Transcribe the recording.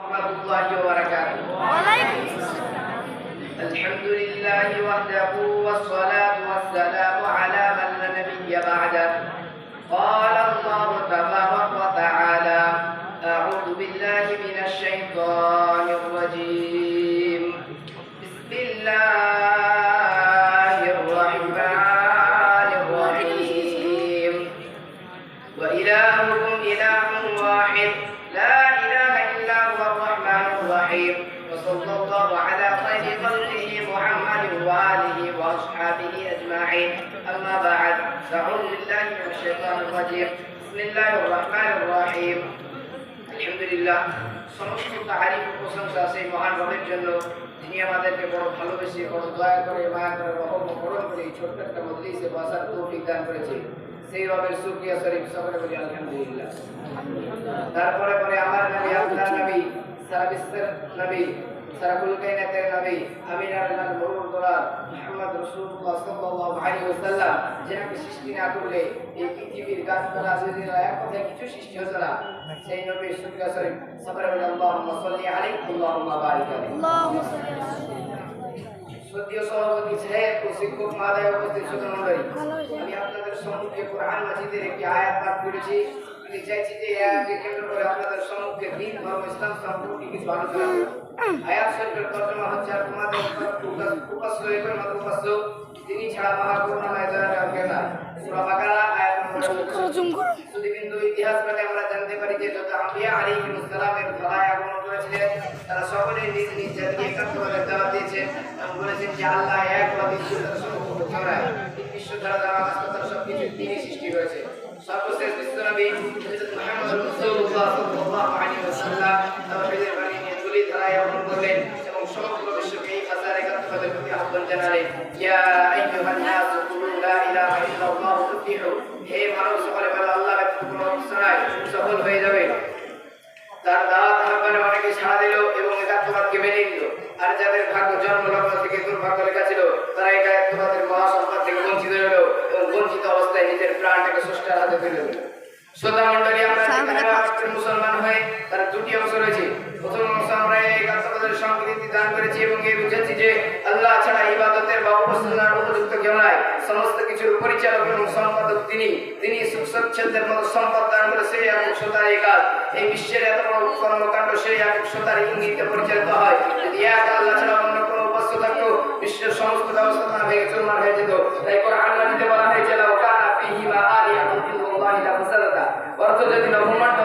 ورحمة الله وبركاته. الحمد لله وحده والصلاة والسلام على من لا نبي بعده. قال الله تبارك وتعالى: أعوذ بالله من الشيطان الرجيم. بسم الله الرحمن الرحيم. وإلهكم إله واحد لا إله إلا هو الرحمن الرحيم. وصلى الله على خير خلقه محمد وآله وأصحابه أجمعين. أما بعد، فأعوذ بالله من الشيطان الرجيم. بسم الله الرحمن الرحيم. আলহামদুলিল্লাহ, সমস্ত তারিফ ও প্রশংসা সেই মহান রবের জন্য, যিনি আমাদেরকে বড় ভালোবেসে, বড় দয়া করে, মায়া করে, রহম ও করম করে এই ছোট্ট একটা মজলিসে বসার তৌফিক দান করেছে। সেই রবের শুকরিয়া শরীফ সকলে বলি আলহামদুলিল্লাহ। তারপরে পরে আমার নবী, আপনার নবী, সারা বিশ্বের নবী, সারা কুল কায়নাতের নবী, আমিনার লাল মরুর দলাল মুহাম্মদ রাসূলুল্লাহ সাল্লাল্লাহু আলাইহি ওয়াসাল্লাম, যাকে সৃষ্টি না করলে এই পৃথিবীর গাছপালা জমিন এক কথায় কিছু সৃষ্টি হতো না। সেই নবীর শুকরিয়া শরীফ সকলে বলি আল্লাহুম্মা সাল্লি আলাইহি আল্লাহুম্মা বারিক আলাইহি। আল্লাহুম্মা সাল্লি আলাইহি। সদীয় সভাপতি সাহেব ও শিক্ষক মহোদয়, উপস্থিত শ্রোতা মণ্ডলী, আমি আপনাদের সম্মুখে কোরআন মাজিদের একটি আয়াত পাঠ করেছি। আমি চাইছি যে এই আয়াতকে কেন্দ্র করে আপনাদের সম্মুখে দ্বীন, ধর্ম, ইসলাম সম্পর্কে কিছু আলোচনা করব। আয়াত শরীফের তর্জমা হচ্ছে আর তোমাদের উপাস্য একমাত্র উপাস্য তিনি ছাড়া মহাকরুণাময় দয়াময় আর কেউ নাই। সূরা বাকারা আয়াত নম্বর 16। শুধুবিন্দু ইতিহাস থেকে আমরা জানতে পারি যে যত আম্বিয়া আলাইহিস সালামের ধরায় আগমন করেছিলেন, তারা সকলেই নিজ নিজ জাতিকে একাত্মবাদের দাওয়াত দিয়েছেন এবং বলেছেন যে আল্লাহ এক বা বিশ্বতার সম্পূর্ণ ছড়ায়। এই বিশ্ব দ্বারা যারা আস্তার সবকিছু তিনি সৃষ্টি করেছে। সর্বশেষ বিশ্বনবী হযরত মুহাম্মদ রাসূলুল্লাহ সাল্লাল্লাহু আলাইহি ওয়াসাল্লাম তাওহীদের বাণী নিয়ে তুলি ধারায় আগমন করলেন এবং সমগ্র বিশ্বকে এই ভাষার একাত্মবাদের প্রতি আহ্বান জানালেন। ইয়া আইয়ুহান নাস কুলু লা ইলাহা ইল্লাল্লাহু তুফলিহু। হে মানব, সকলে বলো আল্লাহ ব্যতীত কোনো উপাস্য নাই, সফল হয়ে যাবে। তার দাওয়াত আহ্বানে অনেকে সাড়া দিল এবং একাত্মবাদকে মেনে নিল। আর যাদের ভাগ্য জন্মলগ্ন থেকে দুর্ভাগ্য লেখা ছিল, তারা একাত্মবাদের মহাসম্পদ থেকে বঞ্চিত হলো এবং বঞ্চিত অবস্থায় নিজের প্রাণটাকে স্রষ্টার হাতে তুলে দিল। শ্রোতা মণ্ডলী, আমরা মুসলমান হয়ে তার দুটি অংশ রয়েছে। প্রথম অংশ আমরা একাত্মবাদের সংস্কৃতি দান করেছি এবং এই বুঝেছি যে আল্লাহ ছাড়া ইবাদতের বা উপাসনার উপযুক্ত কেউ নাই। সমস্ত কিছুর পরিচালক এবং সম্পাদক তিনি। তিনি সুখচ্ছেদের মতো সম্পদ দান করে সেই একক সত্তার এই কাজ। এই বিশ্বের এত বড় কর্মকাণ্ড সেই একক সত্তার ইঙ্গিতে পরিচালিত হয়। যদি এক আল্লাহ ছাড়া অন্য কোনো উপাস্য থাকতো, বিশ্বের সমস্ত ব্যবস্থাপনা ভেঙে চুরমার হয়ে যেত। তাই কোরআন মাজিদে বলা হয়েছে লাউ কানা ফীহিমা আলিহাতুন ইল্লাল্লাহু লাফাসাদাতা। অর্থ যদি ব্রহ্মাণ্ড